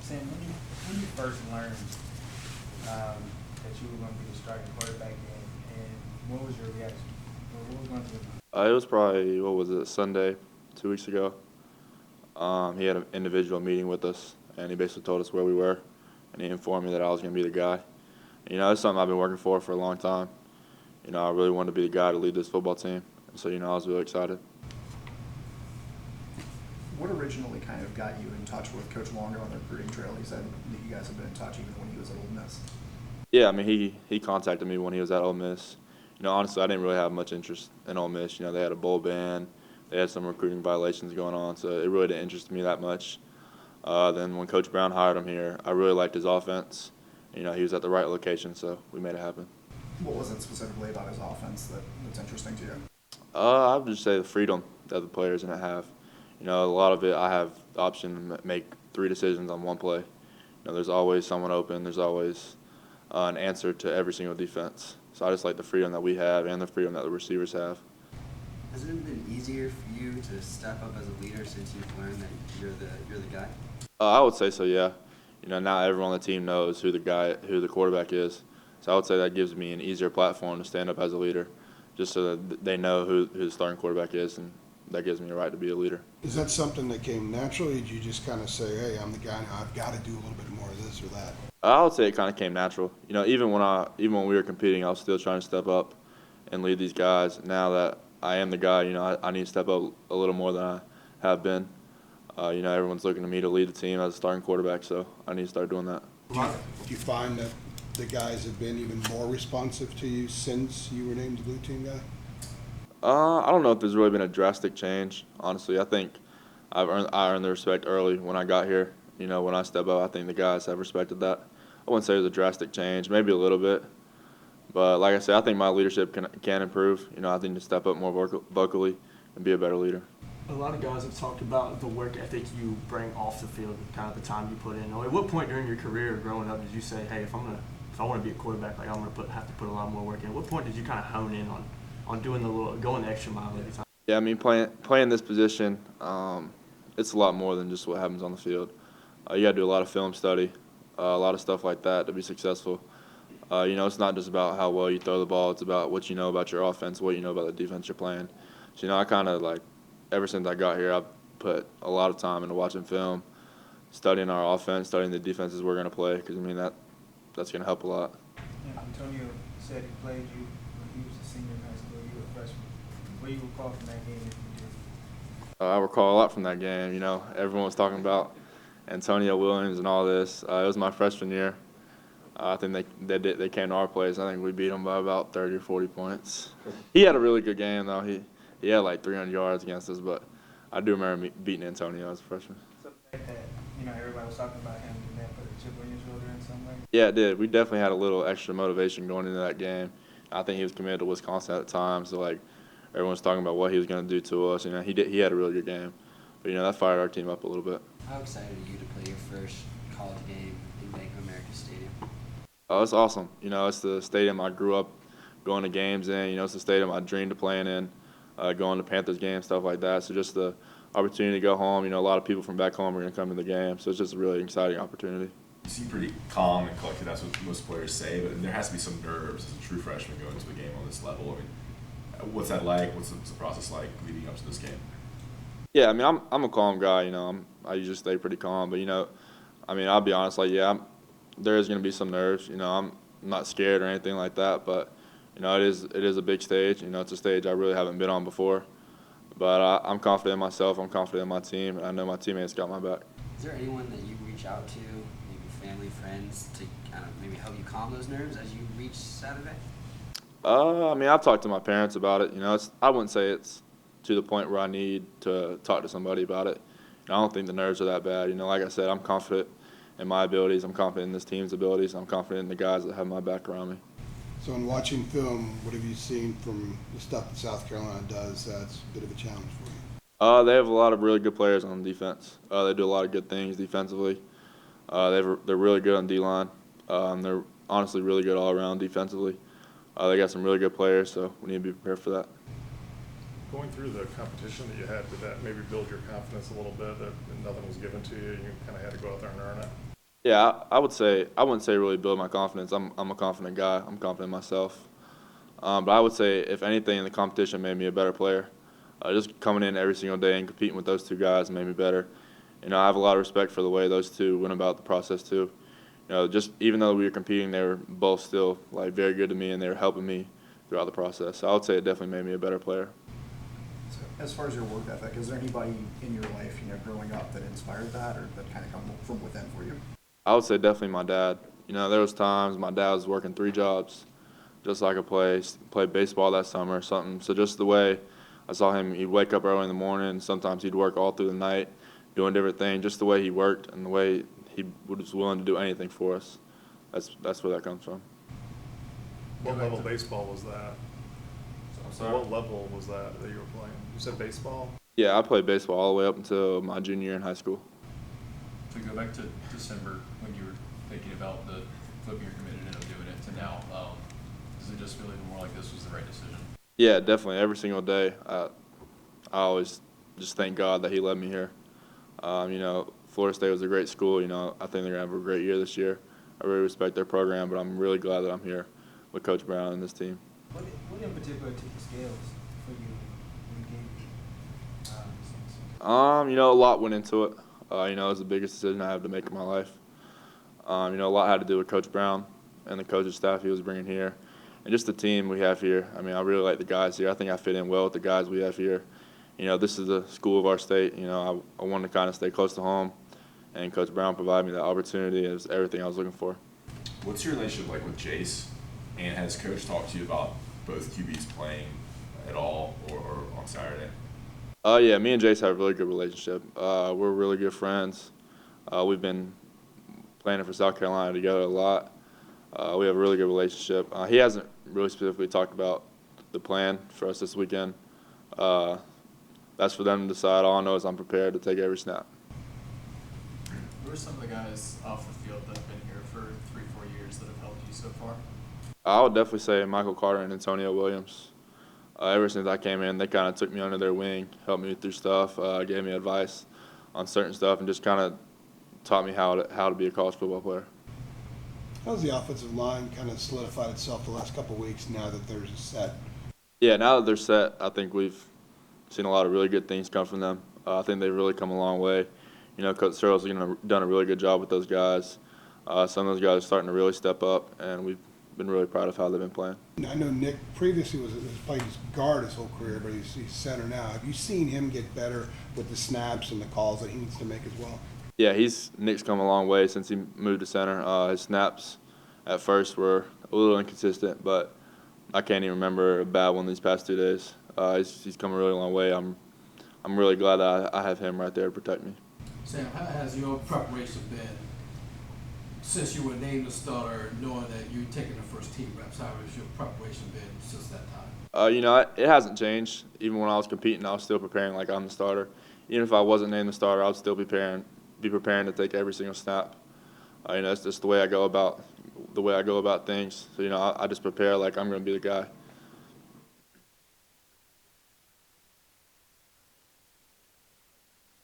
Sam, when you first learned that you were going to be the starting quarterback, and what was your reaction? What was going through your mind? It was probably, what was it, Sunday, 2 weeks ago. He had an individual meeting with us, and he basically told us where we were, and he informed me that I was going to be the guy. It's something I've been working for a long time. I really wanted to be the guy to lead this football team. So, I was really excited. What originally kind of got you in touch with Coach Longer on the recruiting trail? He said that you guys have been in touch even when he was at Ole Miss. Yeah, he contacted me when he was at Ole Miss. Honestly, I didn't really have much interest in Ole Miss. They had a bowl ban. They had some recruiting violations going on, so it really didn't interest me that much. Then when Coach Brown hired him here, I really liked his offense. He was at the right location, so we made it happen. What was it specifically about his offense that's interesting to you? I would just say the freedom that the players in it have. A lot of it, I have the option to make 3 decisions on one play. There's always someone open. There's always an answer to every single defense. So I just like the freedom that we have and the freedom that the receivers have. Has it been easier for you to step up as a leader since you've learned that you're the guy? I would say so, yeah. Now everyone on the team knows who the quarterback is. So I would say that gives me an easier platform to stand up as a leader, just so that they know who the starting quarterback is, and that gives me a right to be a leader. Is that something that came naturally? Did you just kind of say, hey, I'm the guy now, I've got to do a little bit more of this or that? I would say it kind of came natural. Even when we were competing, I was still trying to step up and lead these guys. Now that I am the guy, I need to step up a little more than I have been. Everyone's looking to me to lead the team as a starting quarterback, so I need to start doing that. Do you find that the guys have been even more responsive to you since you were named the blue team guy? I don't know if there's really been a drastic change. Honestly, I think I earned the respect early when I got here. When I step up, I think the guys have respected that. I wouldn't say there's a drastic change, maybe a little bit. But like I said, I think my leadership can improve. I think to step up more vocally and be a better leader. A lot of guys have talked about the work ethic you bring off the field, kind of the time you put in. At what point during your career growing up did you say, hey, if I want to be a quarterback, like I'm going to have to put a lot more work in? At what point did you kind of hone in on going the extra mile every time? Yeah, playing this position, it's a lot more than just what happens on the field. You got to do a lot of film study, a lot of stuff like that to be successful. It's not just about how well you throw the ball. It's about what you know about your offense, what you know about the defense you're playing. So, I kind of ever since I got here, I've put a lot of time into watching film, studying our offense, studying the defenses we're going to play, because, that's going to help a lot. Yeah, Antonio said he played you when he was a senior in high school. You were a freshman. What do you recall from that game if you did? I recall a lot from that game. Everyone was talking about Antonio Williams and all this. It was my freshman year. I think they came to our place. I think we beat them by about 30 or 40 points. He had a really good game, though. He had 300 yards against us, but I do remember beating Antonio as a freshman. So the fact that, everybody was talking about him, did that put a chip on your shoulder in some way? Yeah, it did. We definitely had a little extra motivation going into that game. I think he was committed to Wisconsin at the time, so everyone was talking about what he was going to do to us. He had a really good game, but that fired our team up a little bit. How excited are you to play your first college game in Bank of America Stadium? Oh, it's awesome. It's the stadium I grew up going to games in. It's the stadium I dreamed of playing in, going to Panthers games, stuff like that. So just the opportunity to go home. A lot of people from back home are going to come to the game, so it's just a really exciting opportunity. You seem pretty calm and collected. That's what most players say, but there has to be some nerves as a true freshman going into a game on this level. What's that like? What's the process like leading up to this game? Yeah, I'm a calm guy. I usually stay pretty calm, but I'll be honest. There is going to be some nerves. I'm not scared or anything like that, but it is a big stage. It's a stage I really haven't been on before. But I'm confident in myself. I'm confident in my team, and I know my teammates got my back. Is there anyone that you reach out to, maybe family, friends, to kind of maybe help you calm those nerves as you reach Saturday? I've talked to my parents about it. I wouldn't say it's to the point where I need to talk to somebody about it. I don't think the nerves are that bad. Like I said, I'm confident in my abilities. I'm confident in this team's abilities. I'm confident in the guys that have my back around me. So in watching film, what have you seen from the stuff that South Carolina does that's a bit of a challenge for you? They have a lot of really good players on defense. They do a lot of good things defensively. They're really good on D-line. They're honestly really good all around defensively. They got some really good players, so we need to be prepared for that. Going through the competition that you had, did that maybe build your confidence a little bit that nothing was given to you and you kind of had to go out there and earn it? Yeah, I would say I wouldn't say really build my confidence. I'm a confident guy. I'm confident in myself. But I would say if anything, the competition made me a better player. Just coming in every single day and competing with those two guys made me better. I have a lot of respect for the way those two went about the process too. Just even though we were competing, they were both still like very good to me, and they were helping me throughout the process. So I would say it definitely made me a better player. So as far as your work ethic, is there anybody in your life, growing up that inspired that or that kind of come from within for you? I would say definitely my dad. There was times my dad was working 3 jobs just so I could play baseball that summer or something. So just the way I saw him, he'd wake up early in the morning, and sometimes he'd work all through the night doing different things, just the way he worked and the way he was willing to do anything for us. That's where that comes from. What level baseball was that? I'm sorry. What level was that you were playing? You said baseball? Yeah, I played baseball all the way up until my junior year in high school. To go back to December when you were thinking about the flipping your commitment and doing it to now, does it just feel even more like this was the right decision? Yeah, definitely. Every single day, I always just thank God that He led me here. Florida State was a great school. I think they're gonna have a great year this year. I really respect their program, but I'm really glad that I'm here with Coach Brown and this team. What in particular took the scales for you when you gave this? A lot went into it. It was the biggest decision I had to make in my life. A lot had to do with Coach Brown and the coaching staff he was bringing here, and just the team we have here. I really like the guys here. I think I fit in well with the guys we have here. This is the school of our state. I wanted to kind of stay close to home, and Coach Brown provided me that opportunity. It was everything I was looking for. What's your relationship like with Jace? And has Coach talked to you about both QBs playing at all or on Saturday? Yeah, me and Jace have a really good relationship. We're really good friends. We've been planning for South Carolina together a lot. We have a really good relationship. He hasn't really specifically talked about the plan for us this weekend. That's for them to decide. All I know is I'm prepared to take every snap. Who are some of the guys off the field that have been here for 3-4 years that have helped you so far? I would definitely say Michael Carter and Antonio Williams. Ever since I came in, they kind of took me under their wing, helped me through stuff, gave me advice on certain stuff, and just kind of taught me how to be a college football player. How's the offensive line kind of solidified itself the last couple of weeks now that there's a set? Yeah, now that they're set, I think we've seen a lot of really good things come from them. I think they've really come a long way. Coach Searle's done a really good job with those guys. Some of those guys are starting to really step up, and we've been really proud of how they've been playing. I know Nick previously was played guard his whole career, but he's center now. Have you seen him get better with the snaps and the calls that he needs to make as well? Yeah, Nick's come a long way since he moved to center. His snaps at first were a little inconsistent, but I can't even remember a bad one these past 2 days. He's come a really long way. I'm really glad that I have him right there to protect me. Sam, how has your preparation been since you were named the starter, knowing that you're taking the first team reps? How has your preparation been since that time? It hasn't changed. Even when I was competing, I was still preparing like I'm the starter. Even if I wasn't named the starter, I would still be preparing to take every single snap. It's just the way I go about things. So I just prepare like I'm going to be the guy.